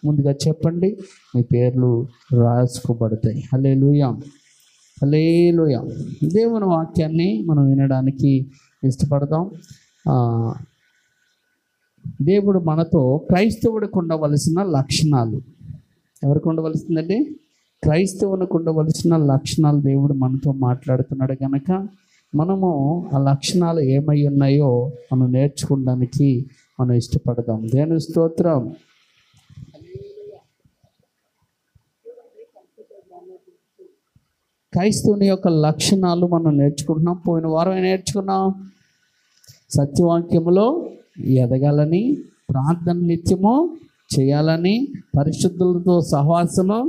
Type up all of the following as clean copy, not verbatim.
ముందుగా చెప్పండి, మీ పేర్లు రాసుకోబడతాయి. హల్లెలూయా, హల్లెలూయా. దేవుని వాక్యాన్ని మనం వినడానికి ఇష్టపడతాం. దేవుడు మనతో క్రైస్తవుడికి ఉండవలసిన లక్షణాలు, ఎవరికి ఉండవలసిందండి? క్రైస్తవునికి ఉండవలసిన లక్షణాలు దేవుడు మనతో మాట్లాడుతున్నాడు కనుక మనము ఆ లక్షణాలు ఏమై ఉన్నాయో మనం నేర్చుకోవడానికి మనం ఇష్టపడదాం. దేవుని స్తోత్రం. క్రైస్తవుని యొక్క లక్షణాలు మనం నేర్చుకుంటున్నాం. పోయిన వారం నేర్చుకున్నాం, సత్యవాక్యములో ఎదగాలని, ప్రార్థన నిత్యము చేయాలని, పరిశుద్ధులతో సహవాసము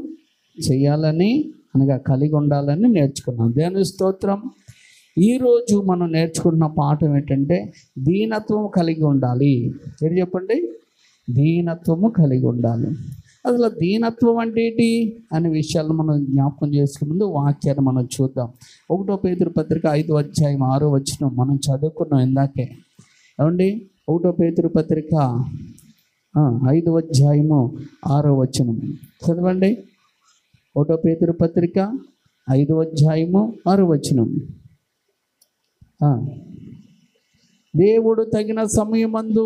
చేయాలని, అనగా కలిగి ఉండాలని నేర్చుకున్నాం. దేవుని స్తోత్రం. ఈరోజు మనం నేర్చుకున్న పాఠం ఏంటంటే దీనత్వం కలిగి ఉండాలి. ఏంటి చెప్పండి? దీనత్వము కలిగి ఉండాలి. అసలు దీనత్వం అంటే ఏంటి అనే విషయాలు మనం జ్ఞాపకం చేసుకునే ముందు వాక్యాన్ని మనం చూద్దాం. 1 పేతురు పత్రిక 5వ అధ్యాయం 6వ వచనం మనం చదువుకున్నాం ఇందాకే. ఏమండి? 1 పేతురు పత్రిక 5వ అధ్యాయము 6వ వచనం చదవండి. 1 పేతురు పత్రిక 5వ అధ్యాయము 6వ వచనం. దేవుడు తగిన సమయమందు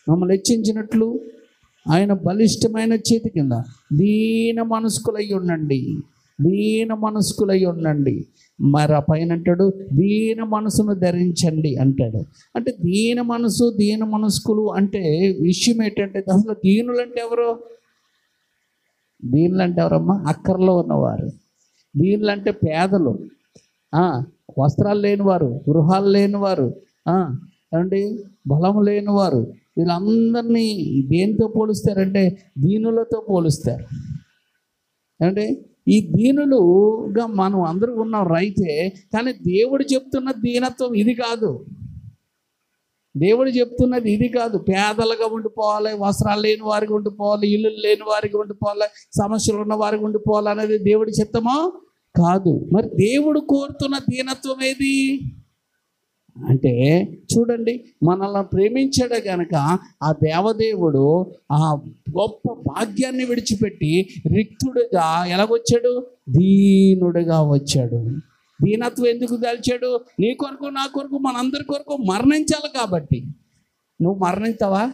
మమ్మల్ని హెచ్చించినట్లు ఆయన బలిష్టమైన చేతి కింద దీన మనస్కులై ఉండండి, దీన మనస్కులై ఉండండి. మరి ఆ పైన అంటాడు దీన మనసును ధరించండి అంటాడు. అంటే దీన మనసు, దీన మనస్కులు అంటే విషయం ఏంటంటే, అసలు దీనులు అంటే ఎవరు? దీనులు అంటే ఎవరమ్మా? అక్కర్లో ఉన్నవారు. దీనులు అంటే పేదలు, వస్త్రాలు లేనివారు, గృహాలు లేనివారు, ఏమండి బలము లేనివారు. వీళ్ళందరినీ దేనితో పోలుస్తారంటే దీనులతో పోలుస్తారు. అంటే ఈ దీనులుగా మనం అందరూ ఉన్నాం రైతే, కానీ దేవుడు చెప్తున్న దీనత్వం ఇది కాదు. దేవుడు చెప్తున్నది ఇది కాదు. పేదలుగా ఉండిపోవాలి, వస్త్రాలు లేని వారికి ఉండిపోవాలి, ఇల్లు లేని వారికి ఉండిపోవాలి, సమస్యలు ఉన్న వారికి ఉండిపోవాలి అనేది దేవుడి చిత్తమా? కాదు. మరి దేవుడు కోరుతున్న దీనత్వం ఏది అంటే, చూడండి, మనల్ని ప్రేమించాడు కనుక ఆ దేవదేవుడు ఆ గొప్ప భాగ్యాన్ని విడిచిపెట్టి రిక్తుడుగా ఎలాగొచ్చాడు? దీనుడుగా వచ్చాడు. దీనత్వం ఎందుకు దాల్చాడు? నీ కొరకు, నా కొరకు, మనందరి కొరకు మరణించాలి కాబట్టి. నువ్వు మరణిస్తావా?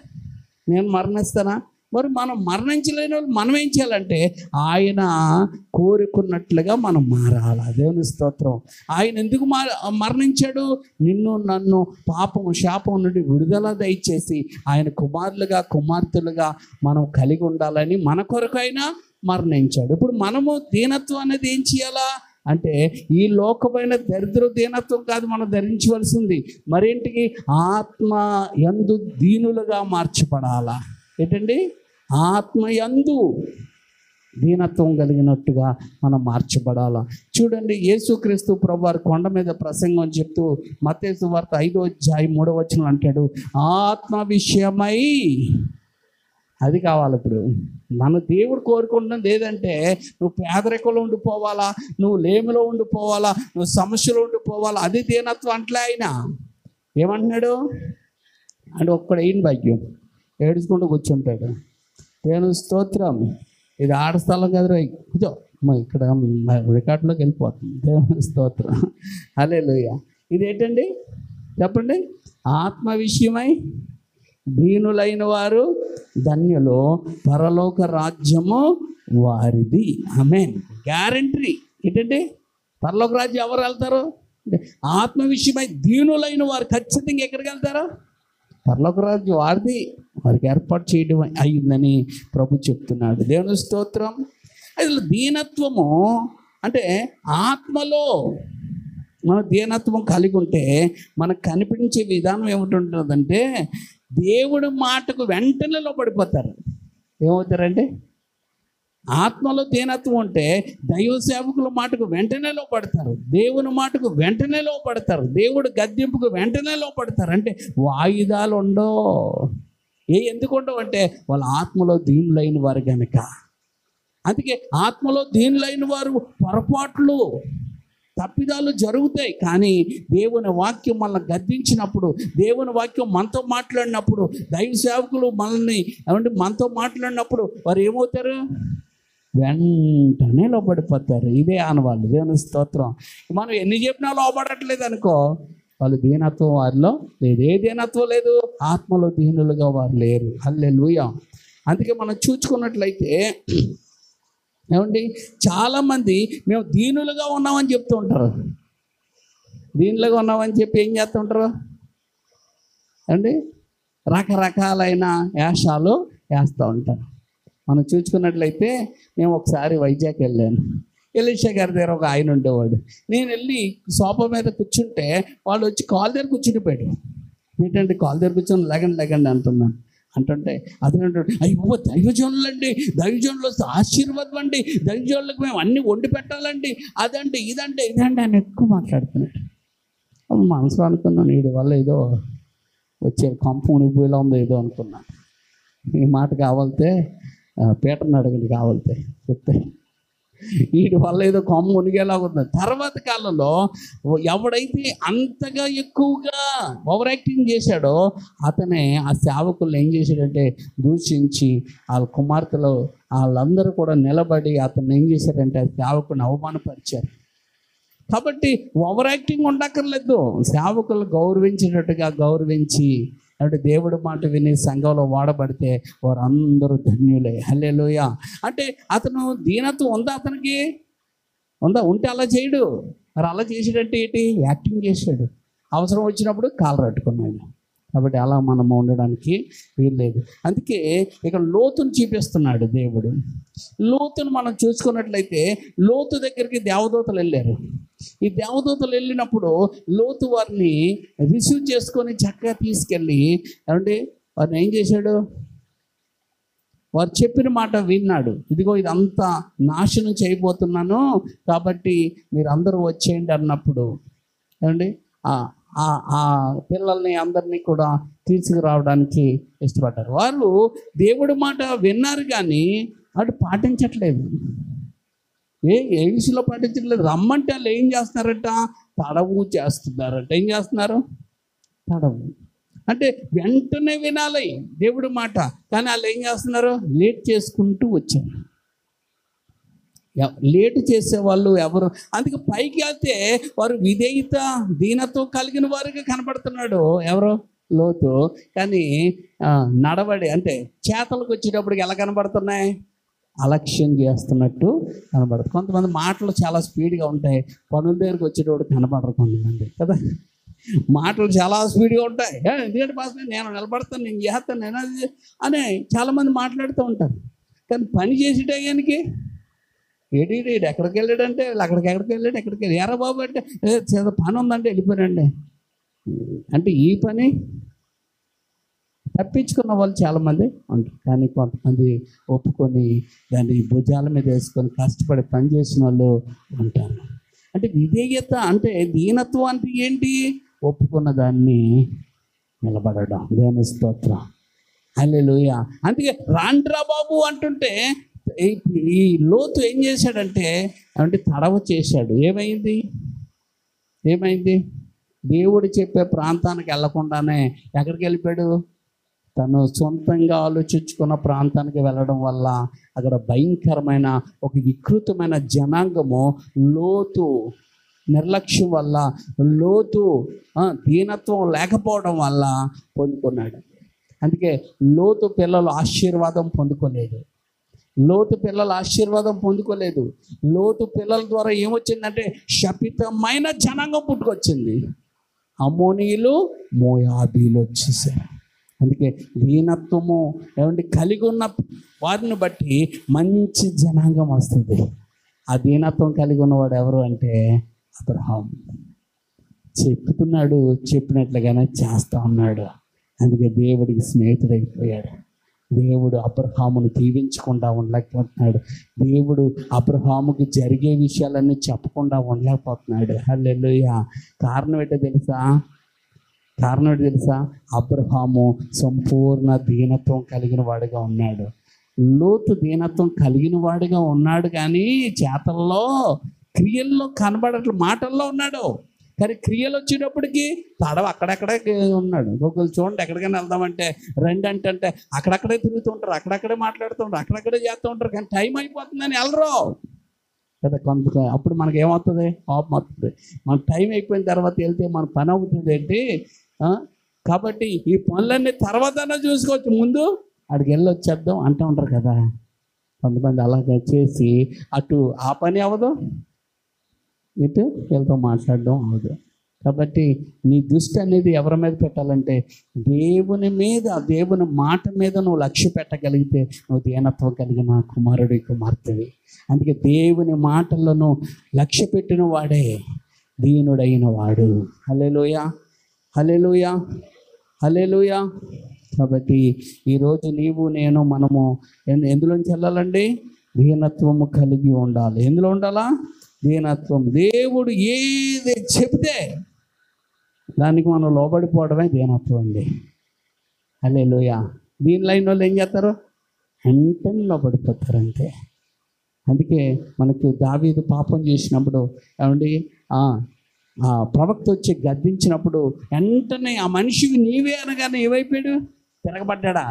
నేను మరణిస్తానా? మరి మనం మరణించలేని వాళ్ళు మనం ఏం చేయాలంటే ఆయన కోరుకున్నట్లుగా మనం మారాలి. దేవుని స్తోత్రం. ఆయన ఎందుకు మరణించాడు? నిన్ను నన్ను పాపము శాపం నుండి విడుదల దయచేసి ఆయన కుమారులుగా కుమార్తెలుగా మనం కలిగి ఉండాలని మన కొరకు ఆయన మరణించాడు. ఇప్పుడు మనము దీనత్వం అనేది ఏం చేయాలా అంటే, ఈ లోకమైన దరిద్ర దీనత్వం కాదు మనం ధరించవలసింది. మరేంటికి? ఆత్మ యందు దీనులుగా మార్చబడాలా. ఏంటండి? ఆత్మ యందు దీనత్వం కలిగినట్టుగా మనం మార్చబడాలా. చూడండి, యేసుక్రీస్తు ప్రభువారు కొండ మీద ప్రసంగం చెప్తూ మత్తయి సువార్త 5వ అధ్యాయం 3వ వచనం అంటాడు, ఆత్మ విషయమై. అది కావాలి. ఇప్పుడు మన దేవుడు కోరుకుంటున్నది ఏదంటే, నువ్వు పేదరికంలో ఉండిపోవాలా, నువ్వు లేమిలో ఉండిపోవాలా, నువ్వు సమస్యలో ఉండిపోవాలా. అది దీనత్వం అంటలే. ఆయన ఏమంటున్నాడు అంటే, ఒక్కడు అయిన భాగ్యం ఏడుచుకుంటూ కూర్చుంటాడు. దేవుని స్తోత్రం. ఇది ఆడ స్థలం కదా, కూర్చో ఇక్కడ రికార్డులోకి వెళ్ళిపోతుంది. దేవుని స్తోత్రం. హల్లెలూయా. ఇదేంటండి చెప్పండి? ఆత్మ విషయమై దీనులైన వారు ధన్యులు, పరలోక రాజ్యము వారిది. ఆమేన్. గ్యారంటీ ఏంటంటే, పరలోక రాజ్యం ఎవరు వెళ్తారు? ఆత్మ విషయమై దీనులైన వారు ఖచ్చితంగా ఎక్కడికి వెళ్తారు? పరలోక రాజ్యం వారిది. వారికి ఏర్పాటు చేయడం అయిందని ప్రభు చెప్తున్నాడు. దేవుని స్తోత్రం. అసలు దీనత్వము అంటే ఆత్మలో మన దీనత్వం కలిగి ఉంటే మనకు కనిపించే విధానం ఏమిటుంటుందంటే, దేవుడి మాటకు వెంటనే లోపడిపోతారు. ఏమవుతారంటే, ఆత్మలో దీనత్వం ఉంటే దైవ సేవకుల మాటకు వెంటనే లోపడతారు, దేవుని మాటకు వెంటనే లోపడతారు, దేవుడు గద్దింపుకు వెంటనే లోపడతారు. అంటే వాయిదాలు ఉండవు. ఎందుకు ఉండవు అంటే, వాళ్ళ ఆత్మలో దీనులైన వారు కనుక. అందుకే ఆత్మలో దీనులైన వారు పొరపాట్లు తప్పిదాలు జరుగుతాయి, కానీ దేవుని వాక్యం మనల్ని గద్దించినప్పుడు, దేవుని వాక్యం మనతో మాట్లాడినప్పుడు, దైవ సేవకులు మనల్ని ఏమంటే మనతో మాట్లాడినప్పుడు వారు ఏమవుతారు? వెంటనే లోపడిపోతారు. ఇదే ఆనవాళ్ళు. దేవుని స్తోత్రం. మనం ఎన్ని చెప్పినా లోపడట్లేదు అనుకో, వాళ్ళు దీనత్వం వారిలో లేదు. ఏ దీనత్వం లేదు? ఆత్మలో దీనులుగా వారు లేరు. హల్లెలూయా. అందుకే మనం చూసుకున్నట్లయితే ఏమండి, చాలామంది మేము దీనులుగా ఉన్నామని చెప్తూ ఉంటారు. దీనులుగా ఉన్నామని చెప్పి ఏం చేస్తూ ఉంటారు అండి? రకరకాలైన వేషాలు వేస్తూ ఉంటారు. మనం చూసుకున్నట్లయితే మేము ఒకసారి వైజాగ్ వెళ్ళాను. ఎలీషా గారి దగ్గర ఒక ఆయన ఉండేవాడు. నేను వెళ్ళి సోఫా మీద కూర్చుంటే వాళ్ళు వచ్చి కాల్ దగ్గర కూర్చునిపోయాడు. ఏంటంటే కాల్ దగ్గర కూర్చొని లెగండి అంటున్నాను. అంటుంటే అతను అంటాడు, అయ్యో దైవజనులండి, దైవజనులు వస్తే ఆశీర్వాదం అండి, దైవజనులకు మేము అన్నీ వండి పెట్టాలండి, అదండి ఇదంటే అని ఎక్కువ మాట్లాడుతున్నాడు. అప్పుడు మనసులో అనుకున్నాను, వీడి వల్ల ఏదో వచ్చే కంపు మునిగిపోయేలా ఉందో ఏదో అనుకున్నాను. ఈ మాట కావాలితే పీటర్ని అడగండి, కావాలితే చెప్తే వీడి వల్ల ఏదో కొమ్మ మునిగేలా ఉంది. తర్వాత కాలంలో ఎవడైతే అంతగా ఎక్కువగా ఓవర్ యాక్టింగ్ చేశాడో అతనే ఆ సేవకులను ఏం చేశాడంటే దూషించి వాళ్ళ కుమార్తెలు వాళ్ళందరూ కూడా నిలబడి అతను ఏం చేశారంటే ఆ సేవకుని అవమానపరిచారు. కాబట్టి ఓవర్ యాక్టింగ్ ఉండక్కర్లేదు. సేవకులు గౌరవించినట్టుగా గౌరవించి అంటే దేవుడి మాట విని సంఘంలో వాడబడితే వారందరూ ధన్యులే. హల్లెలూయా. అంటే అతను దీనత్వం ఉందా? అతనికి ఉందా? ఉంటే అలా చేయడు. మరి అలా చేసాడంటే ఏంటి? యాక్టింగ్ చేశాడు. అవసరం వచ్చినప్పుడు కాలు పట్టుకున్నాడు. కాబట్టి అలా మనం ఉండడానికి వీల్లేదు. అందుకే ఇక లోతును చూపిస్తున్నాడు దేవుడు. లోతును మనం చూసుకున్నట్లయితే లోతు దగ్గరికి దేవదూతలు వెళ్ళారు. ఈ దేవదూతలు వెళ్ళినప్పుడు లోతు వారిని రిసీవ్ చేసుకొని చక్కగా తీసుకెళ్ళి ఏమంటే వారిని ఏం చేశాడు? వారు చెప్పిన మాట విన్నాడు. ఇదిగో ఇదంతా నాశనం చేయబోతున్నాను, కాబట్టి మీరు అందరూ వచ్చేయండి అన్నప్పుడు ఏమండి ఆ పిల్లల్ని అందరినీ కూడా తీసుకురావడానికి ఇష్టపడ్డారు. వాళ్ళు దేవుడి మాట విన్నారు కానీ అటు పాటించట్లేదు. ఏ విషయంలో పాటించట్లేదు? రమ్మంటే వాళ్ళు ఏం చేస్తున్నారట? తడవు చేస్తున్నారట. ఏం చేస్తున్నారు? తడవు అంటే వెంటనే వినాలి దేవుడి మాట, కానీ వాళ్ళు ఏం చేస్తున్నారు? లేట్ చేసుకుంటూ వచ్చారు. లేటు చేసేవాళ్ళు ఎవరు? అందుకే పైకి వెళ్తే వారు విధేయత దీనతో కలిగిన వారుగా కనపడుతున్నాడు. ఎవరు? లోతు. కానీ నడవడి అంటే చేతలకు వచ్చేటప్పటికి ఎలా కనబడుతున్నాయి? అలక్ష్యం చేస్తున్నట్టు కనబడుతుంది. కొంతమంది మాటలు చాలా స్పీడ్గా ఉంటాయి, పనుల దగ్గరికి వచ్చేటప్పుడు కనబడరు కొంతమంది కదా. మాటలు చాలా స్పీడ్గా ఉంటాయి. ఎందుకంటే పాస్ నేను నిలబడతాను, నేను చేస్తాను, నేను అది అని చాలామంది మాట్లాడుతూ ఉంటారు. కానీ పని చేసేటానికి ఏడు ఎక్కడికి వెళ్ళాడంటే ఎక్కడికి వెళ్ళాడు, ఎక్కడికి వెళ్ళి ఎరా బాబు అంటే పని ఉందంటే వెళ్ళిపోయాడండి. అంటే ఈ పని తప్పించుకున్న వాళ్ళు చాలామంది ఉంటారు. కానీ కొంతమంది ఒప్పుకొని దాన్ని భుజాల మీద వేసుకొని కష్టపడి పని చేసిన వాళ్ళు ఉంటారు. అంటే విధేయత అంటే దీనత్వం అంటే ఏంటి? ఒప్పుకున్న దాన్ని నిలబడడం. దేవుని స్తోత్రం. హల్లెలూయా. అందుకే రాండ్రా బాబు అంటుంటే ఈ లోతు ఏం చేశాడంటే అంటే తడవ చేశాడు. ఏమైంది? దేవుడు చెప్పే ప్రాంతానికి వెళ్ళకుండానే ఎక్కడికి వెళ్ళిపోయాడు? తను సొంతంగా ఆలోచించుకున్న ప్రాంతానికి వెళ్ళడం వల్ల అక్కడ భయంకరమైన ఒక వికృతమైన జనాంగము లోతు నిర్లక్ష్యం వల్ల, లోతు దీనత్వం లేకపోవడం వల్ల పొందుకున్నాడు. అందుకే లోతు పిల్లలు ఆశీర్వాదం పొందుకోలేదు. లోతు పిల్లల ద్వారా ఏమొచ్చిందంటే శపితమైన జనాంగం పుట్టుకొచ్చింది. అమ్మోనీయులు, మోయాబీలు వచ్చేసారు. అందుకే దీనత్వము ఏమంటే కలిగి ఉన్న వారిని బట్టి మంచి జనాంగం వస్తుంది. ఆ దీనత్వం కలిగి ఉన్నవాడు ఎవరు అంటే అబ్రహాము. చెప్తున్నాడు, చెప్పినట్లుగానే చేస్తూ ఉన్నాడు. అందుకే దేవుడికి స్నేహితుడైపోయాడు. దేవుడు అబ్రహామును దీవించకుండా ఉండలేకపోతున్నాడు. దేవుడు అబ్రహాముకి జరిగే విషయాలన్నీ చెప్పకుండా ఉండలేకపోతున్నాడు. హల్లెలూయా. కారణం ఏంటో తెలుసా? అబ్రహాము సంపూర్ణ దీనత్వం కలిగిన వాడిగా ఉన్నాడు. లోతు దీనత్వం కలిగిన వాడిగా ఉన్నాడు, కానీ చేతల్లో క్రియల్లో కనబడట్లేదు, మాటల్లో ఉన్నాడు కానీ క్రియలు వచ్చేటప్పటికి తడవ అక్కడక్కడే ఉన్నాడు. ఇంకొకరు చూడండి, ఎక్కడికైనా వెళ్దామంటే రండి అంటే అక్కడక్కడే తిరుగుతుంటారు, అక్కడక్కడే మాట్లాడుతుంటారు, అక్కడక్కడే చేస్తూ ఉంటారు, కానీ టైం అయిపోతుందని వెళ్ళరు కదా. కొంత అప్పుడు మనకి ఏమవుతుంది, కోపం అవుతుంది. మన టైం అయిపోయిన తర్వాత వెళ్తే మన పని అవుతుంది ఏంటి. కాబట్టి ఈ పనులన్నీ తర్వాత చూసుకోవచ్చు, ముందు అక్కడికి వెళ్ళి వచ్చేద్దాం అంటూ ఉంటారు కదా. కొంతమంది అలాగే చేసి అటు ఆ పని అవ్వదు, ఇటు వీళ్ళతో మాట్లాడడం అవ్వదు. కాబట్టి నీ దృష్టి అనేది ఎవరి మీద పెట్టాలంటే దేవుని మీద, దేవుని మాట మీద నువ్వు లక్ష్య పెట్టగలిగితే నువ్వు దీనత్వం కలిగిన కుమారుడి కుమార్తెవి. అందుకే దేవుని మాటలను లక్ష్య పెట్టిన వాడే దీనుడైన వాడు. హల్లెలూయా, హల్లెలూయా, హల్లెలూయా. కాబట్టి ఈరోజు నీవు నేను మనము ఎందులోంచి వెళ్ళాలండి? దీనత్వము కలిగి ఉండాలి. ఎందులో ఉండాలా? దీనత్వం. దేవుడు ఏది చెప్తే దానికి మనం లోబడిపోవడమే దీనత్వం అండి. హల్లెలూయా. దీని లైన్ వాళ్ళు ఏం చేస్తారు? వెంటనే లోబడిపోతారు అంతే. అందుకే మనకు దావీదు పాపం చేసినప్పుడు ఏమండి ప్రవక్త వచ్చి గద్దించినప్పుడు వెంటనే ఆ మనిషికి నీవే అనగానే ఏమైపోయాడు? తిరగబడ్డా.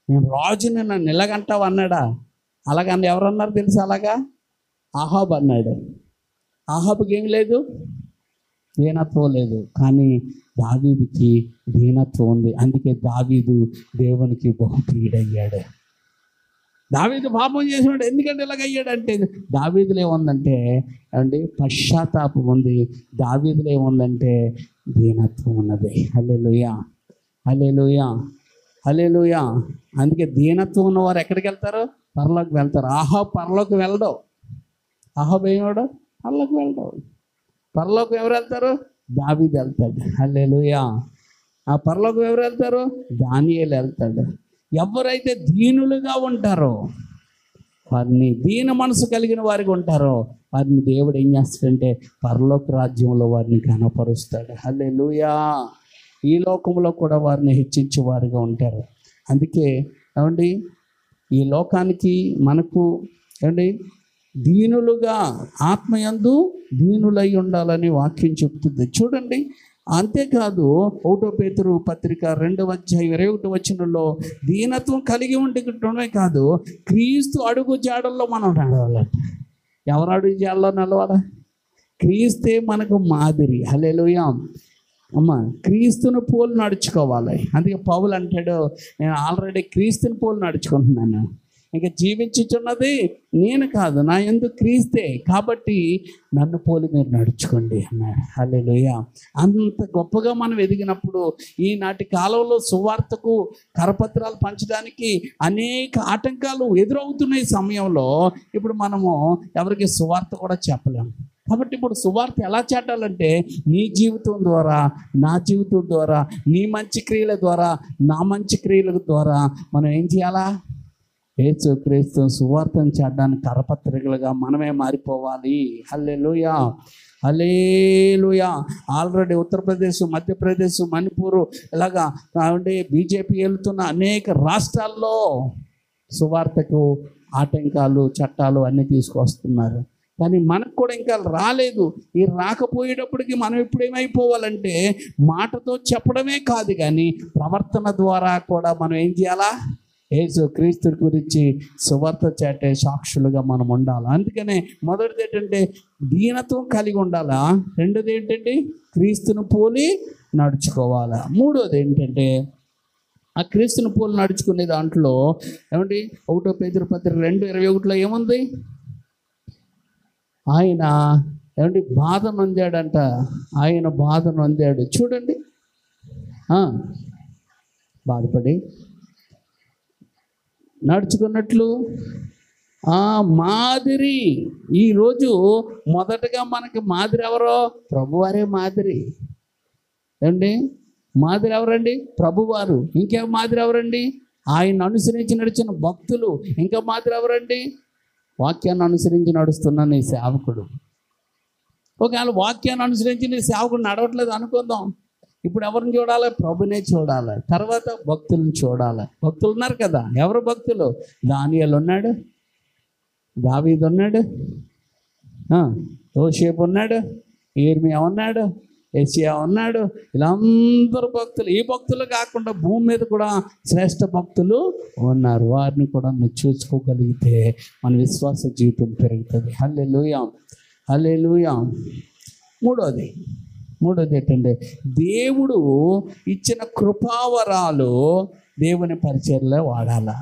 నేను రాజుని నన్ను నిలగంటావు అన్నాడా? అలాగని ఎవరన్నారు తెలుసు? అలాగా ఆహాబ్ అన్నాడు. ఆహాబుకి ఏం లేదు, దీనత్వం లేదు. కానీ దావీదుకి దీనత్వం ఉంది. అందుకే దావీదు దేవునికి బహుప్రియుడయ్యాడు. దావీదు పాపం చేసినాడు. ఎందుకంటే ఇలాగయ్యాడంటే దావీదులో ఏముందంటే అండి పశ్చాత్తాపం ఉంది. దావీదులో ఏముందంటే దీనత్వం ఉన్నది. హల్లెలూయా, హల్లెలూయా, హల్లెలూయా. అందుకే దీనత్వం ఉన్నవారు ఎక్కడికి వెళ్తారు? పరలోకి వెళ్తారు. ఆహాబ్ పరలోకి వెళ్ళడు. ఆహాబ్ ఏమాడు? పరలోకి వెళ్ళడు. పరలోకి ఎవరు వెళ్తారు? దావీదు వెళ్తాడు. హల్లెలూయా. ఆ పరలోకి ఎవరు వెళ్తారు? దానియేలు వెళ్తాడు. ఎవరైతే దీనులుగా ఉంటారో వారిని, దీన మనసు కలిగిన వారికి ఉంటారో వారిని దేవుడు ఏం చేస్తాడంటే పరలోక రాజ్యంలో వారిని ఘనపరుస్తాడు. హల్లెలూయా. ఈ లోకంలో కూడా వారిని హెచ్చించే వారిగా ఉంటారు. అందుకే ఏమండి ఈ లోకానికి మనకు ఏమండి దీనులుగా ఆత్మయందు దీనులై ఉండాలని వాక్యం చెప్తుంది. చూడండి, అంతేకాదు 1 పేతురు పత్రిక 2:21 దీనత్వం కలిగి ఉండటమే కాదు, క్రీస్తు అడుగు జాడల్లో మనం నడవాలంట. ఎవరు అడుగు జాడల్లో నడవాలా? క్రీస్తే మనకు మాదిరి. హల్లెలూయా. అమ్మ, క్రీస్తుని పోలు నడుచుకోవాలి. అందుకే పౌలు అంటాడు, నేను ఆల్రెడీ క్రీస్తుని పోలు నడుచుకుంటున్నాను, ఇంకా జీవించుచున్నది నేను కాదు, నా యందు క్రీస్తే, కాబట్టి నన్ను పోలి మీరు నడుచుకోండి అన్నాడు. హల్లెలూయా. అంత గొప్పగా మనం ఎదిగినప్పుడు ఈనాటి కాలంలో సువార్తకు కరపత్రాలు పంచడానికి అనేక ఆటంకాలు ఎదురవుతున్న సమయంలో ఇప్పుడు మనము ఎవరికి సువార్త కూడా చెప్పలేము. కాబట్టి ఇప్పుడు సువార్త ఎలా చేటాలంటే నీ జీవితం ద్వారా, నా జీవితం ద్వారా, నీ మంచి క్రియల ద్వారా, నా మంచి క్రియల ద్వారా మనం ఏం చేయాలా? యేసు క్రీస్తు సువార్తను చేయడానికి కరపత్రికలుగా మనమే మారిపోవాలి. హల్లెలూయా, హల్లెలూయా. ఆల్రెడీ ఉత్తరప్రదేశ్, మధ్యప్రదేశ్, మణిపూర్ ఇలాగా బీజేపీ వెళ్తున్న అనేక రాష్ట్రాల్లో సువార్తకు ఆటంకాలు, చట్టాలు అన్నీ తీసుకొస్తున్నారు. కానీ మనకు కూడా ఇంకా రాలేదు. ఈ రాకపోయేటప్పటికి మనం ఇప్పుడు ఏమైపోవాలంటే మాటతో చెప్పడమే కాదు కానీ ప్రవర్తన ద్వారా కూడా మనం ఏం చేయాలా? యేసు క్రీస్తు గురించి సువార్త చేటే సాక్షులుగా మనం ఉండాలి. అందుకనే మొదటిది ఏంటంటే దీనత్వం కలిగి ఉండాలా. రెండోది ఏంటంటే క్రీస్తుని పోలి నడుచుకోవాలా. మూడోది ఏంటంటే ఆ క్రీస్తుని పోలి నడుచుకునే దాంట్లో ఏమండి 1 పేతురు పత్రిక 2:21 ఏముంది? ఆయన ఏమండి బాధ నొందాడంట. ఆయన బాధ నొందాడు. చూడండి, బాధపడి నడుచుకున్నట్లు మాదిరి. ఈరోజు మొదటగా మనకి మాదిరి ఎవరో? ప్రభువారే మాదిరి. ఏమండి మాదిరి ఎవరండి? ప్రభువారు. ఇంకేం మాదిరి ఎవరండి? ఆయన అనుసరించి నడిచిన భక్తులు. ఇంకా మాదిరి ఎవరండి? వాక్యాన్ని అనుసరించి నడుస్తున్న నీ సేవకుడు. ఒకవేళ వాక్యాన్ని అనుసరించి నీ సేవకుడు నడవట్లేదు అనుకుందాం, ఇప్పుడు ఎవరిని చూడాలి? ప్రభునే చూడాలి. తర్వాత భక్తులను చూడాలి. భక్తులు ఉన్నారు కదా. ఎవరు భక్తులు? దానియేలు ఉన్నాడు, దావీదు ఉన్నాడు, యోసేపు ఉన్నాడు, ఇర్మియా ఉన్నాడు, యెషయా ఉన్నాడు. వీళ్ళందరూ భక్తులు. ఈ భక్తులు కాకుండా భూమి మీద కూడా శ్రేష్ఠ భక్తులు ఉన్నారు. వారిని కూడా నువ్వు చూసుకోగలిగితే మన విశ్వాస జీవితం పెరుగుతుంది. హల్లెలూయా, హల్లెలూయా. మూడోది ఏంటంటే, దేవుడు ఇచ్చిన కృపావరాలు దేవుని పరిచర్యలో వాడాలా,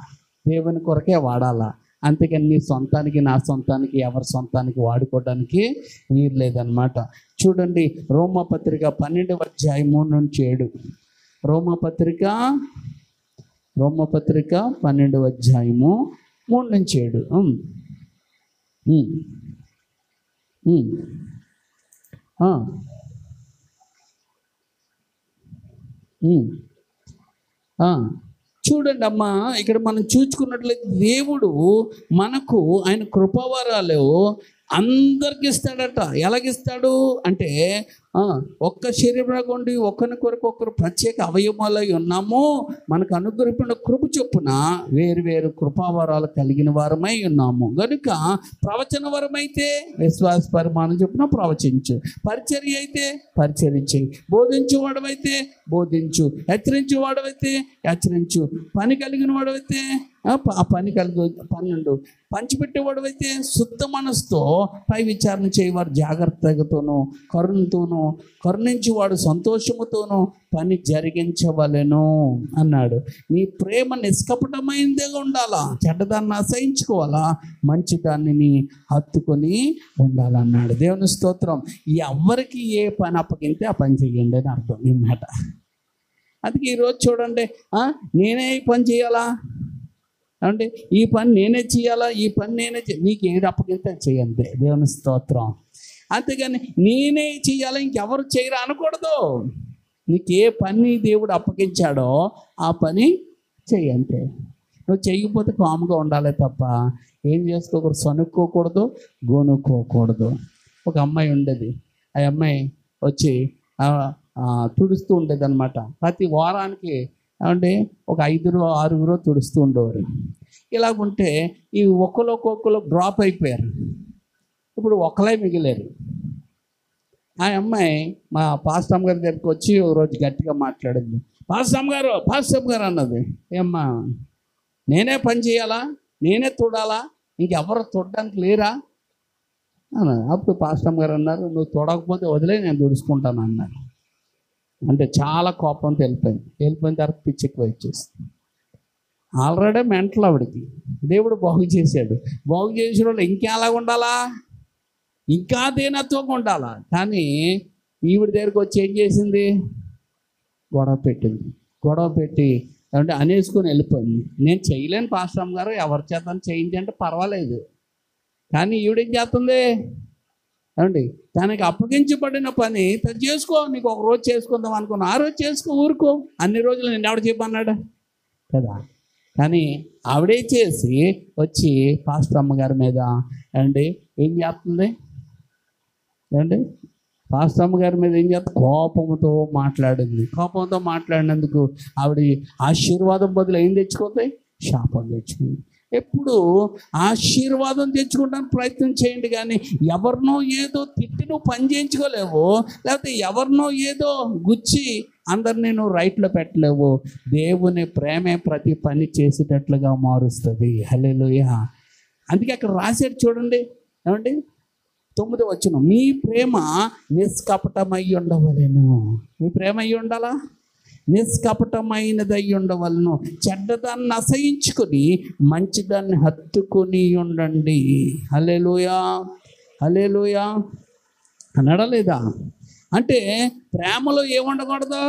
దేవుని కొరకే వాడాలా. అంతేకాని నీ సొంతానికి, నా సొంతానికి, ఎవరి సొంతానికి వాడుకోవడానికి వీలు లేదనమాట. చూడండి, రోమపత్రిక 12:3-7. రోమపత్రిక 12:3-7. చూడండి అమ్మా, ఇక్కడ మనం చూసుకున్నట్లయితే దేవుడు మనకు ఆయన కృపావరాలు అందరికి ఇస్తాడట. ఎలాగిస్తాడు అంటే, ఒక్క శరీరంగా ఉండి ఒకరి కొరకు ఒకరు ప్రత్యేక అవయవాలై ఉన్నాము. మనకు అనుగ్రహించిన కృప చొప్పున వేరు వేరు కృపావరాలు కలిగిన వారమై ఉన్నాము. కనుక ప్రవచన వరమైతే విశ్వాస పరిమాణం చొప్పున ప్రవచించు, పరిచర్య అయితే పరిచరించు, బోధించేవాడవైతే బోధించు, హెచ్చరించేవాడవైతే హెచ్చరించు, పని కలిగిన వాడవైతే ఆ పని 12 పంచిపెట్టేవాడు అయితే శుద్ధ మనసుతో పై విచారణ చేయవారు జాగ్రత్తతోనూ కరుణతోనూ, కరుణించేవాడు సంతోషముతోనూ పని జరిగించవలెను అన్నాడు. నీ ప్రేమ నిష్కపటమైనదే ఉండాలా, చెడ్డదాన్ని అసహించుకోవాలా, మంచిదాన్ని హత్తుకొని ఉండాలన్నాడు. దేవుని స్తోత్రం. ఎవరికి ఏ పని అప్పగితే ఆ పని చెయ్యండి అని అర్థం ఈ మాట. అందుకే ఈరోజు చూడండి, నేనే ఈ పని చేయాలా అంటే, ఈ పని నేనే చేయాలా, ఈ పని నేనే నీకు ఏది అప్పగితే చేయండి. దేవుని స్తోత్రం. అంతేగాని నేనే చేయాలా ఇంకెవరు చేయరా అనకూడదు. నీకు ఏ పని దేవుడు అప్పగించాడో ఆ పని చెయ్యంతే. నువ్వు చేయకపోతే కాముగా ఉండాలి తప్ప ఏం చేసుకోకూడదు, సనుక్కోకూడదు, గోనుక్కోకూడదు. ఒక అమ్మాయి ఉండేది. ఆ అమ్మాయి వచ్చి తుడుస్తూ ఉండేది అనమాట. ప్రతి వారానికి అంటే ఒక 5-6 తుడుస్తూ ఉండేవారు. ఇలాగుంటే ఈ ఒక్కొక్కరు డ్రాప్ అయిపోయారు. ఇప్పుడు ఒకలే మిగిలేరు. ఆ అమ్మాయి మా పాస్టమ్ గారి దగ్గరికి వచ్చి ఒక రోజు గట్టిగా మాట్లాడింది. పాస్టమ్ గారు అన్నది, ఏమ్మా నేనే పని చేయాలా, నేనే తోడాలా, ఇంకెవరు తొడడానికి లేరా అన్నది. అప్పుడు పాస్టమ్ గారు అన్నారు, నువ్వు తొడకపోతే వదిలే, నేను తుడుచుకుంటాను అన్నారు. అంటే చాలా కోపంతో వెళ్ళిపోయిన తర్వాత పిచ్చి ఎక్కువ వచ్చేస్తుంది. ఆల్రెడీ మెంటల్ ఆవిడికి. దేవుడు బాగు చేశాడు. బాగు చేసిన వాళ్ళు ఇంకా అలాగ ఉండాలా, ఇంకా దీనత్వంగా ఉండాలా. కానీ ఈవిడ దగ్గరికి వచ్చి ఏం చేసింది, గొడవ పెట్టి అంటే అనేసుకొని వెళ్ళిపోయింది. నేను చేయలేను పాస్టమ్ గారు, ఎవరి చేత చేయించంటే పర్వాలేదు. కానీ ఈవిడేం చేస్తుంది ఏమండి, తనకి అప్పగించబడిన పని తను చేసుకో. నీకు ఒక రోజు చేసుకుందాం అనుకున్నా, ఆ రోజు చేసుకో, ఊరుకో. అన్ని రోజులు నేను ఎవడు చెప్పన్నాడు కదా. కానీ ఆవిడే చేసి వచ్చి పాస్టర్ అమ్మగారి మీద ఏమండి ఏం చేస్తుంది ఏమండి, పాస్టర్ అమ్మగారి మీద ఏం చేస్తుంది, కోపంతో మాట్లాడింది. కోపంతో మాట్లాడినందుకు ఆవిడ ఆశీర్వాదం బదులు ఏం తెచ్చుకుంది, శాపం తెచ్చుకుంది. ఎప్పుడు ఆశీర్వాదం తెచ్చుకోవడానికి ప్రయత్నం చేయండి. కానీ ఎవరినో ఏదో తిట్టి నువ్వు పని చేయించుకోలేవు, లేకపోతే ఎవరినో ఏదో గుచ్చి అందరినీ నువ్వు రైట్లో పెట్టలేవు. దేవుని ప్రేమే ప్రతి పని చేసేటట్లుగా మారుస్తుంది. హల్లెలూయా. అందుకే అక్కడ రాసేది చూడండి ఏమండి, 9వ వచనం, మీ ప్రేమ నిష్కపటమై ఉండవలెను. మీ ప్రేమ అయ్యి ఉండాలా, నిష్కపటమైనదై ఉండవలను. చెడ్డదాన్ని అసహించుకొని మంచిదాన్ని హత్తుకొని ఉండండి. హల్లెలూయా, హల్లెలూయా అనడలేదా? అంటే ప్రేమలో ఏముండకూడదు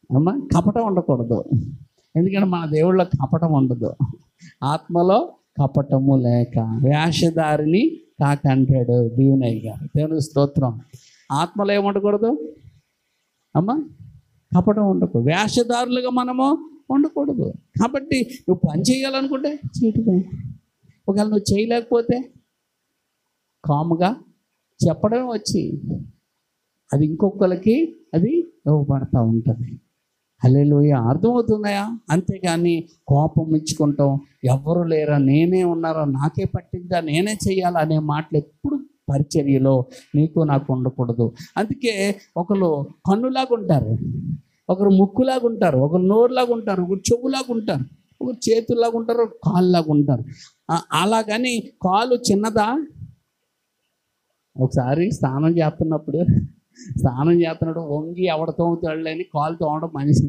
అమ్మా, కపటం ఉండకూడదు. ఎందుకంటే మన దేవుళ్ళలో కపటం ఉండదు. ఆత్మలో కపటము లేక వేషధారిని కాకంటాడు దీవెనయ్య గారు. దేవుని స్తోత్రం. ఆత్మలో ఏముండకూడదు అమ్మా, కపటం ఉండకూడదు. వేషధారులుగా మనము ఉండకూడదు. కాబట్టి నువ్వు పని చేయాలనుకుంటే చేయటమే. ఒకవేళ నువ్వు చేయలేకపోతే కాముగా చెప్పడమే వచ్చి అది ఇంకొకరికి అది ఇవ్వబడతా ఉంటుంది. హల్లెలూయా. అర్థమవుతున్నాయా? అంతేగాని కోపం ఇచ్చుకుంటాం, ఎవరు లేరా, నేనే ఉన్నారా, నాకే పట్టిందా, నేనే చెయ్యాలా అనే మాటలు ఎప్పుడు పరిచర్యలో నీకు నాకు ఉండకూడదు. అందుకే ఒకరు కన్నులాగా ఉంటారు, ఒకరు ముక్కులాగా ఉంటారు, ఒకరు నోరులాగా ఉంటారు, ఒకరు చెవులాగా ఉంటారు, ఒకరు చేతుల్లాగా ఉంటారు, ఒకరు కాళ్ళలాగా ఉంటారు. అలాగని కాలు చిన్నదా? ఒకసారి స్నానం చేస్తున్నప్పుడు వంగి ఎవడ తోముతాడు అని కాలు తోమడం మనిషి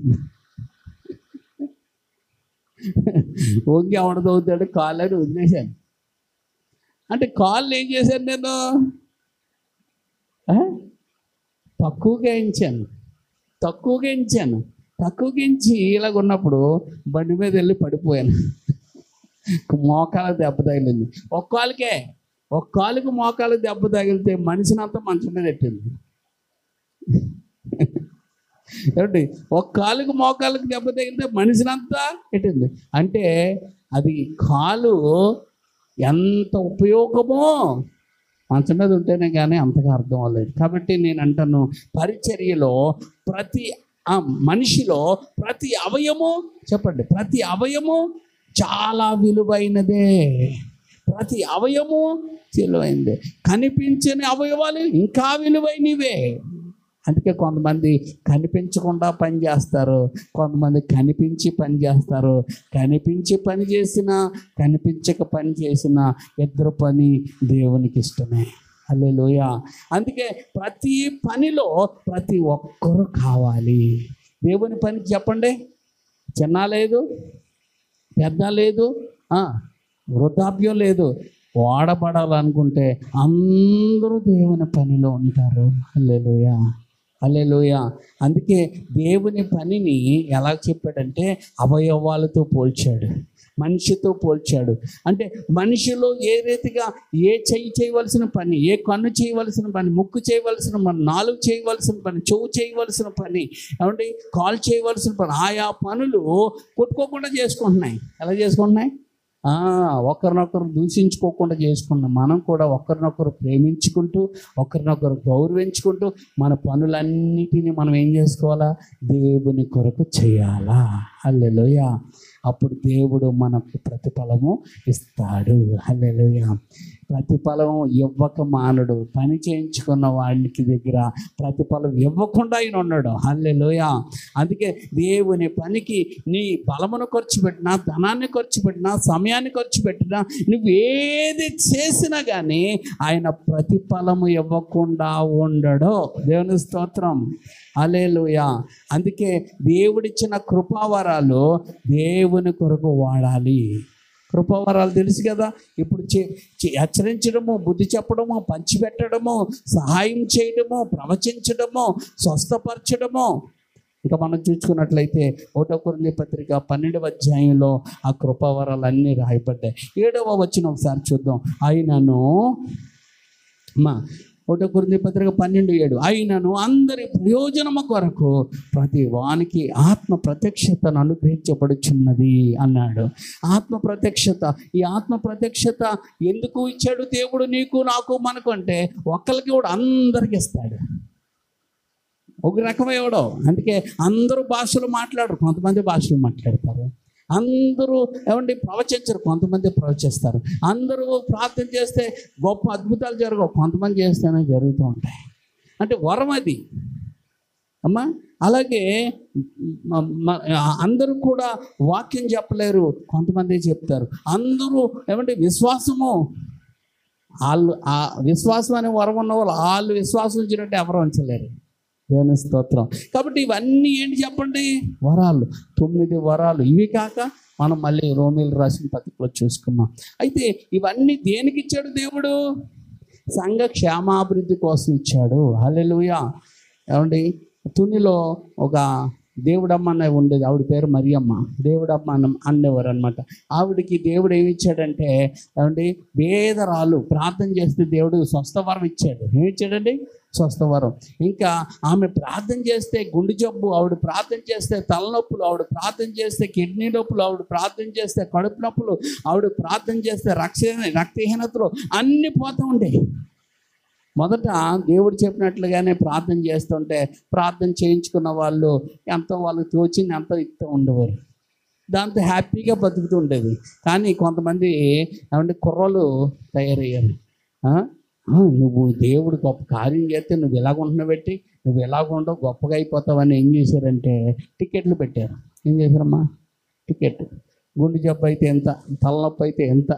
వంగి ఎవడ తోముతాడు కాళ్ళు అని వదిలేశాను. అంటే కాళ్ళు ఏం చేశాను నేను? తక్కువగా ఎంచి ఇలాగ ఉన్నప్పుడు బండి మీద వెళ్ళి పడిపోయాను. మోకాల దెబ్బ తగిలింది. ఒక కాలుకి మోకాలు దెబ్బ తగిలితే మనిషినంతా మంచం మీద పెట్టింది. ఏమండి? ఒక కాలుకి మోకాళ్ళకి దెబ్బ తగిలితే మనిషినంతా పెట్టింది. అంటే అది కాలు ఎంత ఉపయోగమో మంచం మీద ఉంటేనే కానీ అంతగా అర్థం అవ్వలేదు. కాబట్టి నేను అంటాను, పరిచర్యలో మనిషిలో ప్రతి అవయము, చెప్పండి, ప్రతి అవయము చాలా విలువైనదే. ప్రతి అవయము విలువైనదే. కనిపించని అవయవాలు ఇంకా విలువైనవే. అందుకే కొంతమంది కనిపించకుండా పని చేస్తారు, కొంతమంది కనిపించి పని చేస్తారు. కనిపించి పని చేసినా కనిపించక పని చేసినా ఇద్దరు పని దేవునికి ఇష్టమే. హల్లెలూయా. అందుకే ప్రతి పనిలో ప్రతి ఒక్కరూ కావాలి. దేవుని పనికి చెప్పండి, చిన్న లేదు, పెద్ద లేదు, వృద్ధాప్యం లేదు. వాడబడాలనుకుంటే అందరూ దేవుని పనిలో ఉంటారు. హల్లెలూయా, హల్లెలూయా. అందుకే దేవుని పనిని ఎలా చెప్పాడంటే అవయవాలతో పోల్చాడు, మనిషితో పోల్చాడు. అంటే మనిషిలో ఏ రీతిగా ఏ చెయ్యి చేయవలసిన పని, ఏ కన్ను చేయవలసిన పని, ముక్కు చేయవలసిన పని, నాలుగు చేయవలసిన పని, చెవు చేయవలసిన పని, ఏమంటే కాలు చేయవలసిన పని, ఆయా పనులు కొట్టుకోకుండా చేసుకుంటున్నాయి. ఎలా చేసుకుంటున్నాయి? ఒకరినొకరు దూషించుకోకుండా చేసుకున్నాం. మనం కూడా ఒకరినొకరు ప్రేమించుకుంటూ, ఒకరినొకరు గౌరవించుకుంటూ మన పనులన్నిటినీ మనం ఏం చేసుకోవాలా? దేవుని కొరకు చేయాలా. హల్లెలూయా. అప్పుడు దేవుడు మనకు ప్రతిఫలము ఇస్తాడు. హల్లెలూయా. ప్రతిఫలం ఇవ్వక మానడు. పని చేయించుకున్న వాడికి దగ్గర ప్రతిఫలం ఇవ్వకుండా ఆయన ఉన్నాడు. హల్లెలూయా. అందుకే దేవుని పనికి నీ బలమును ఖర్చు పెట్టినా, ధనాన్ని ఖర్చు పెట్టినా, సమయాన్ని ఖర్చు పెట్టినా, నువ్వు ఏది చేసినా కానీ ఆయన ప్రతిఫలము ఇవ్వకుండా ఉండడు. దేవుని స్తోత్రం. హల్లెలూయా. అందుకే దేవుడిచ్చిన కృపావరాలు దేవుని కొరకు వాడాలి. కృపావరాలు తెలుసు కదా. ఇప్పుడు హెచ్చరించడము, బుద్ధి చెప్పడము, పంచిపెట్టడము, సహాయం చేయడము, ప్రవచించడము, స్వస్థపరచడము. ఇంకా మనం చూసుకున్నట్లయితే 1 కొరింథీ పత్రిక 12వ అధ్యాయంలో ఆ కృపావరాలన్నీ రాయబడ్డాయి. 7వ వచనం ఒకసారి చూద్దాం. ఆయనను 1 కొరింథీ పత్రిక 12:7 ఆయనను అందరి ప్రయోజనము కొరకు ప్రతి వానికి ఆత్మ ప్రత్యక్షతను అనుగ్రహించబడుచున్నది అన్నాడు. ఆత్మ ప్రత్యక్షత. ఈ ఆత్మ ప్రత్యక్షత ఎందుకు ఇచ్చాడు దేవుడు నీకు, నాకు, మనకు అంటే ఒక్కరికి కూడా అందరికి ఇస్తాడు. ఒక రకం ఎవడో. అందుకే అందరూ భాషలు మాట్లాడరు, కొంతమంది భాషలు మాట్లాడతారు. అందరూ ఏమండి ప్రవచించరు, కొంతమంది ప్రవచిస్తారు. అందరూ ప్రార్థన చేస్తే గొప్ప అద్భుతాలు జరగవు, కొంతమంది చేస్తేనే జరుగుతూ ఉంటాయి. అంటే వరం అది అమ్మా. అలాగే అందరూ కూడా వాక్యం చెప్పలేరు, కొంతమంది చెప్తారు. అందరూ ఏమంటే విశ్వాసము, వాళ్ళు ఆ విశ్వాసం అనే వరం ఉన్న వాళ్ళు విశ్వాసం ఉంచినట్టు ఎవరు ఉంచలేరు. దేవుని స్తోత్రం. కాబట్టి ఇవన్నీ ఏంటి చెప్పండి? వరాలు. 9 వరాలు. ఇవి కాక మనం మళ్ళీ రోమీయులకు రాసిన పత్రికలో చూసుకున్నాం. అయితే ఇవన్నీ దేనికి ఇచ్చాడు దేవుడు? సంఘ క్షేమాభివృద్ధి కోసం ఇచ్చాడు. హల్లెలూయా. ఏమండి, తునిలో ఒక దేవుడమ్మ అనే ఉండేది, ఆవిడ పేరు మరియమ్మ. దేవుడమ్మ అనేవారు అనమాట. ఆవిడికి దేవుడు ఏమి ఇచ్చాడంటే, ఏమండి, పేదరాలు ప్రార్థన చేస్తే దేవుడు స్వస్థవరం ఇచ్చాడు. ఏమి ఇచ్చాడండి? స్వస్థవరం. ఇంకా ఆమె ప్రార్థన చేస్తే గుండె జబ్బు, ఆవిడ ప్రార్థన చేస్తే తలనొప్పులు, ఆవిడ ప్రార్థన చేస్తే కిడ్నీ నొప్పులు, ఆవిడ ప్రార్థన చేస్తే కడుపు నొప్పులు, ఆవిడ ప్రార్థన చేస్తే రక్తహీనతలు అన్నీ పోతూ ఉండేవి. మొదట దేవుడు చెప్పినట్లుగానే ప్రార్థన చేస్తుంటే ప్రార్థన చేయించుకున్న వాళ్ళు ఎంతో వాళ్ళకి తోచింది ఎంతో ఇస్తూ ఉండేవారు, దాంతో హ్యాపీగా బతుకుతూ ఉండేది. కానీ కొంతమంది ఏమంటే కుర్రలు తయారయ్యారు. నువ్వు దేవుడు గొప్ప కార్యం చేస్తే నువ్వు ఎలాగుంటున్నావు పెట్టి నువ్వు ఎలాగుండవు గొప్పగా అయిపోతావని ఏం చేశారంటే టికెట్లు పెట్టారు. ఏం చేశారమ్మా? టికెట్. గుండె జబ్బు అయితే ఎంత, తలనొప్పి అయితే ఎంత,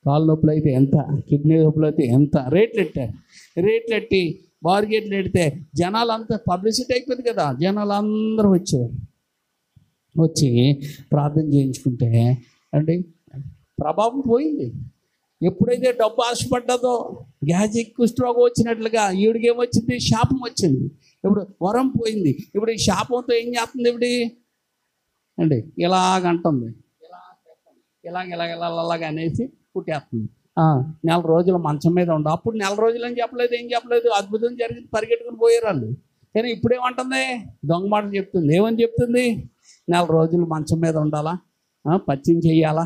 కాళ్ళ నొప్పులు అయితే ఎంత, కిడ్నీ నొప్పులు అయితే ఎంత, రేట్లు పెట్టారు. రేట్లు పెట్టి బార్గేట్లు పెడితే జనాలంతా పబ్లిసిటీ అయిపోయింది కదా, జనాలు అందరూ వచ్చి ప్రార్థన చేయించుకుంటే అంటే ప్రభావం పోయింది. ఎప్పుడైతే డబ్బు ఆశపడ్డదో గ్యాజిక్ కుష్ఠరోగం వచ్చినట్లుగా ఈవిడికి ఏమొచ్చింది? శాపం వచ్చింది. ఇప్పుడు వరం పోయింది. ఇప్పుడు ఈ శాపంతో ఏం చేస్తుంది? ఇప్పుడు అండి ఇలాగంటుంది, ఇలాగ అనేసి పుట్టేస్తుంది. నెల రోజులు మంచం మీద ఉండవు. అప్పుడు నెల రోజులు అని చెప్పలేదు, ఏం చెప్పలేదు, అద్భుతం జరిగింది, పరిగెట్టుకుని పోయారు వాళ్ళు. కానీ ఇప్పుడేమంటుంది? దొంగ మాటలు చెప్తుంది. ఏమని చెప్తుంది? నెల రోజులు మంచం మీద ఉండాలా, పచ్చిం చెయ్యాలా,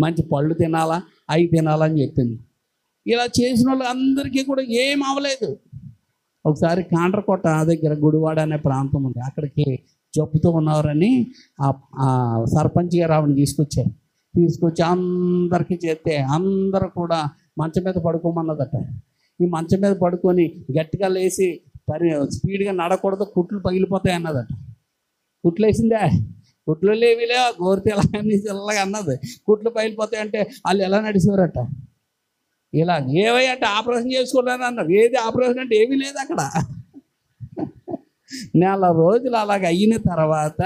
మంచి పళ్ళు తినాలా, అవి తినాలని చెప్పింది. ఇలా చేసిన వాళ్ళు అందరికీ కూడా ఏం అవ్వలేదు. ఒకసారి కాండ్రకోట దగ్గర గుడివాడ అనే ప్రాంతం ఉంది, అక్కడికి జబ్బుతూ ఉన్నవారని ఆ సర్పంచ్ గారు ఆవిడని తీసుకొచ్చి అందరికీ చేస్తే అందరూ కూడా మంచం మీద పడుకోమన్నదట. ఈ మంచం మీద పడుకొని గట్టిగా లేచి స్పీడ్గా నడకూడదు, కుట్లు పగిలిపోతాయి అన్నదట. కుట్లు వేసిందే, కుట్లు లేవిలే, గోరితే ఎలాగా అన్నది. కుట్లు పగిలిపోతాయి అంటే వాళ్ళు ఎలా నడిచేవారట? ఇలా ఏవైతే ఆపరేషన్ చేసుకోలేని అన్నారు. ఏది ఆపరేషన్ అంటే ఏమీ లేదు అక్కడ. నెల రోజులు అలాగ అయిన తర్వాత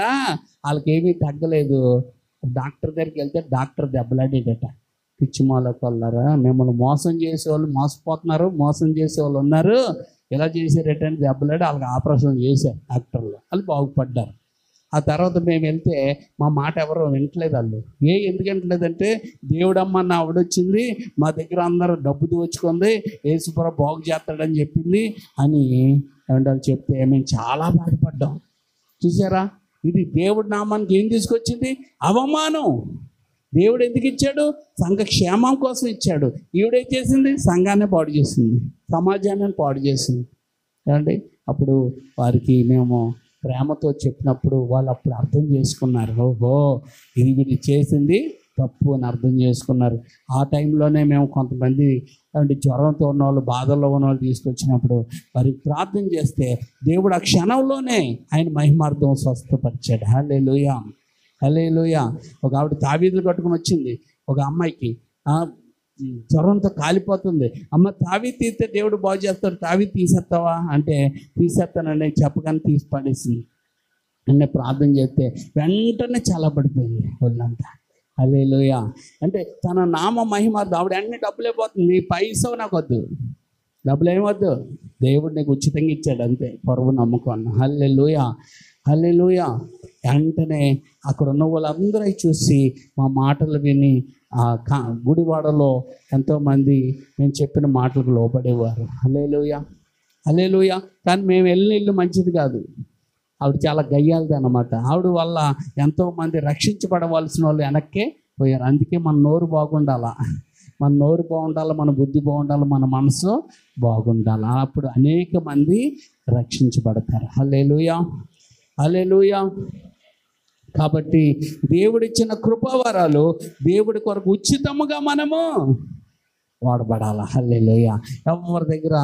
వాళ్ళకేమీ తగ్గలేదు. డాక్టర్ దగ్గరికి వెళ్తే డాక్టర్ దెబ్బలాడేటట. పిచ్చిమాల కొల్లరా, మిమ్మల్ని మోసం చేసేవాళ్ళు మోసపోతున్నారు, మోసం చేసేవాళ్ళు ఉన్నారు, ఇలా చేసారేటంటే దెబ్బలాడి వాళ్ళకి ఆపరేషన్ చేశారు డాక్టర్లు. వాళ్ళు బాగుపడ్డారు. ఆ తర్వాత మేము వెళ్తే మా మాట ఎవరో వింటలేదు. వాళ్ళు ఎందుకు వింటలేదంటే దేవుడమ్మ నా ఆవిడొచ్చింది, మా దగ్గర అందరూ డబ్బు దోచుకుంది, యేసుప్రభు బాగు చేస్తాడని చెప్పింది అని వాళ్ళు చెప్తే మేము చాలా బాధపడ్డాం. చూసారా, ఇది దేవుడి నామానికి ఏం తీసుకొచ్చింది? అవమానం. దేవుడు ఎందుకు ఇచ్చాడు? సంఘ క్షేమం కోసం ఇచ్చాడు. ఈవిడేం చేసింది? సంఘాన్ని పాడు చేసింది, సమాజాన్ని పాడు చేసింది. ఏమండి, అప్పుడు వారికి మేము ప్రేమతో చెప్పినప్పుడు వాళ్ళు అప్పుడు అర్థం చేసుకున్నారు. ఓహో, ఇది వీడు చేసింది తప్పు అని అర్థం చేసుకున్నారు. ఆ టైంలోనే మేము కొంతమంది అంటే జ్వరంతో ఉన్న వాళ్ళు, బాధల్లో ఉన్న వాళ్ళు తీసుకొచ్చినప్పుడు వారికి ప్రార్థన చేస్తే దేవుడు ఆ క్షణంలోనే ఆయన మహిమార్థం స్వస్థపరిచాడు. హల్లెలూయా, హల్లెలూయా. ఒక ఆవిడ తావీదులు కట్టుకుని వచ్చింది. ఒక అమ్మాయికి జ్వరంతో కాలిపోతుంది. అమ్మ తావీ తీస్తే దేవుడు బాగు చేస్తాడు, తావీ తీసేస్తావా అంటే తీసేస్తానండి చెప్పగానే తీసి పడేసింది. అంటే ప్రార్థన చేస్తే వెంటనే చల్లబడిపోయింది వాళ్ళంతా. హల్లెలూయా. అంటే తన నామ మహిమార్థం ఆవిడ అన్ని డబ్బులే పోతుంది. పైసా నాకు వద్దు, డబ్బులు ఏమొద్దు, దేవుడు నీకు ఉచితంగా ఇచ్చాడు అంతే, పొరుగు నమ్ముకోను. హల్లెలూయా, హల్లెలూయా. వెంటనే అక్కడ ఉన్న వాళ్ళందరూ చూసి మా మాటలు విని గుడివాడలో ఎంతోమంది మేము చెప్పిన మాటలకు లోబడేవారు. హల్లెలూయా, హల్లెలూయా. కానీ మేము వెళ్ళిన ఇల్లు మంచిది కాదు, ఆవిడ చాలా గయ్యాలది అన్నమాట. ఆవిడ వల్ల ఎంతోమంది రక్షించబడవలసిన వాళ్ళు వెనక్కే పోయారు. అందుకే మన నోరు బాగుండాలా, మన నోరు బాగుండాలి, మన బుద్ధి బాగుండాలి, మన మనసు బాగుండాలి. అప్పుడు అనేక మంది రక్షించబడతారు. హల్లెలూయా, హల్లెలూయా. కాబట్టి దేవుడిచ్చిన కృపావరాలు దేవుడి కొరకు ఉచితముగా మనము వాడబడాలి. హల్లెలూయా. ఎవరి దగ్గర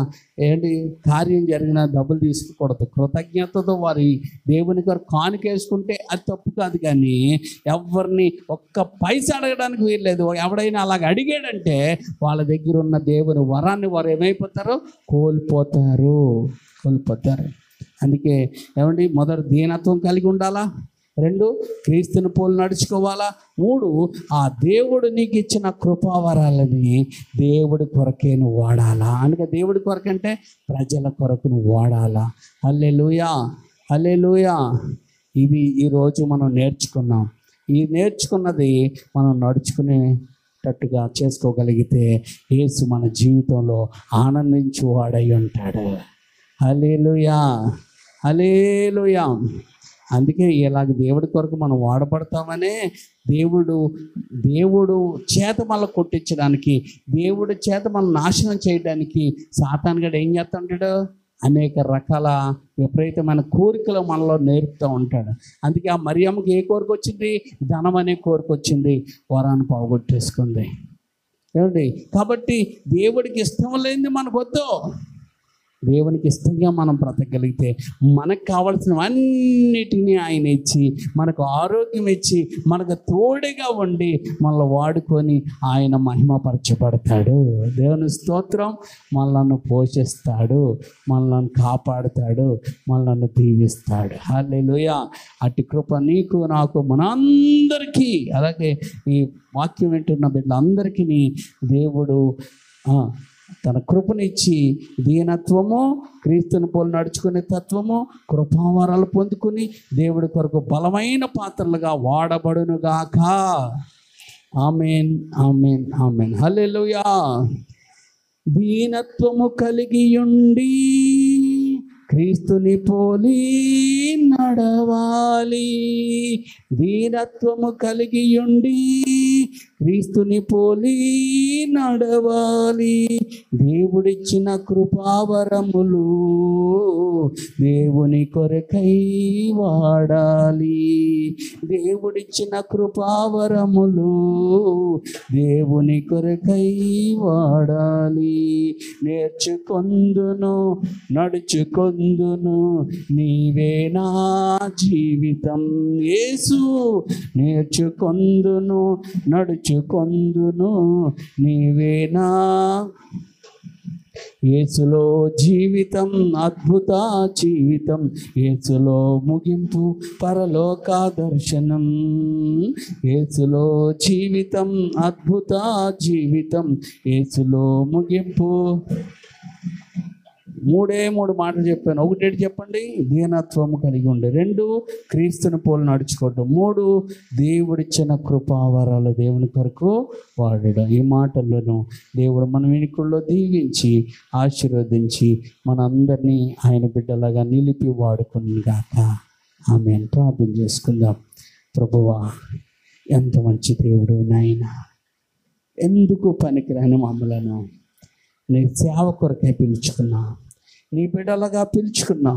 కార్యం జరిగినా డబ్బులు తీసుకోకూడదు. కృతజ్ఞతతో వారి దేవుని కొరకు కానుకేసుకుంటే అది తప్పు కాదు, కానీ ఎవరిని ఒక్క పైసా అడగడానికి వీల్లేదు. ఎవడైనా అలాగ అడిగాడంటే వాళ్ళ దగ్గర ఉన్న దేవుని వరాన్ని వారు ఏమైపోతారో కోల్పోతారు. అందుకే మొదటి దీనత్వం కలిగి ఉండాలా, 2 క్రీస్తుని పోలు నడుచుకోవాలా, 3 ఆ దేవుడు నీకు ఇచ్చిన కృపావరాలని దేవుడి కొరకే నువ్వు వాడాలా. అందుకే దేవుడి కొరకంటే ప్రజల కొరకు నువ్వు వాడాలా. హల్లెలూయా, హల్లెలూయా. ఇది ఈరోజు మనం నేర్చుకున్నాం. ఈ నేర్చుకున్నది మనం నడుచుకునేటట్టుగా చేసుకోగలిగితే యేసు మన జీవితంలో ఆనందించువాడై ఉంటాడు. హల్లెలూయా, హల్లెలూయా. అందుకే ఇలాగ దేవుడి కొరకు మనం వాడబడతామనే దేవుడు చేత మనల్ని కొట్టించడానికి, దేవుడి చేత మనం నాశనం చేయడానికి సాతాను గడు ఏం చేస్తూ ఉంటాడు? అనేక రకాల విపరీతమైన కోరికలు మనలో నేర్పుతూ ఉంటాడు. అందుకే ఆ మరియమ్మకి ఏ కోరిక వచ్చింది? ధనం అనే కోరిక వచ్చింది, వరాన్ని పోగొట్టేసుకుంది. ఏమండి? కాబట్టి దేవుడికి ఇష్టం లేనిది మనకు వద్దు. దేవునికి ఇష్టంగా మనం బ్రతకగలిగితే మనకు కావలసినవన్నిటినీ ఆయన ఇచ్చి, మనకు ఆరోగ్యం ఇచ్చి, మనకు తోడుగా ఉండి మనల్ని వాడుకొని ఆయన మహిమపరచబడతాడు. దేవుని స్తోత్రం. మనల్ని పోషిస్తాడు, మనల్ని కాపాడుతాడు, మనల్ని దీవిస్తాడు. హల్లెలూయా. అట్టి కృప నీకు, నాకు, మనందరికీ, అలాగే ఈ వాక్యం వింటున్న బిడ్డలందరికీ దేవుడు తన కృపనిచ్చి దీనత్వము, క్రీస్తుని పోలు నడుచుకునే తత్వము, కృపావరాలు పొందుకుని దేవుడి కొరకు బలమైన పాత్రలుగా వాడబడునుగాక. ఆమేన్, ఆమేన్, ఆమేన్. హల్లెలూయా. దీనత్వము కలిగియుండి క్రీస్తుని పోలి నడవాలి. దీనత్వము కలిగియుండి క్రీస్తుని పోలి నడవాలి. దేవుడిచ్చిన కృపావరములు దేవుని కొరకై వాడాలి. దేవుడిచ్చిన కృపావరములు దేవుని కొరకై వాడాలి. నేర్చుకొందును, నడుచుకొందును, నీవే నా జీవితం యేసు. నేర్చుకొందును, నడుచుకొందును, నీవే నా యేసులో జీవితం, అద్భుత జీవితం. యేసులో ముగింపు, పరలోక దర్శనం. యేసులో జీవితం, అద్భుత జీవితం. యేసులో ముగింపు. మూడు మాటలు చెప్పాను. ఒకటి చెప్పండి, దీనత్వము కలిగి ఉండే. 2, క్రీస్తుని పోలు నడుచుకోవటం. 3, దేవుడిచ్చిన కృపావరాలు దేవుని కొరకు వాడడం. ఈ మాటలను దేవుడు మన వెనుకల్లో దీవించి ఆశీర్వదించి మనందరినీ ఆయన బిడ్డలాగా నిలిపి వాడుకునిగాక. ఆమేన్. ప్రార్థన చేసుకుందాం. ప్రభువా, ఎంత మంచి దేవుడు నాయన. ఎందుకు పనికిరాని మమ్మలను నీ సేవ కొరకే పిలుచుకున్నా, నీ బిడ్డలుగా పిలుచుకున్నా.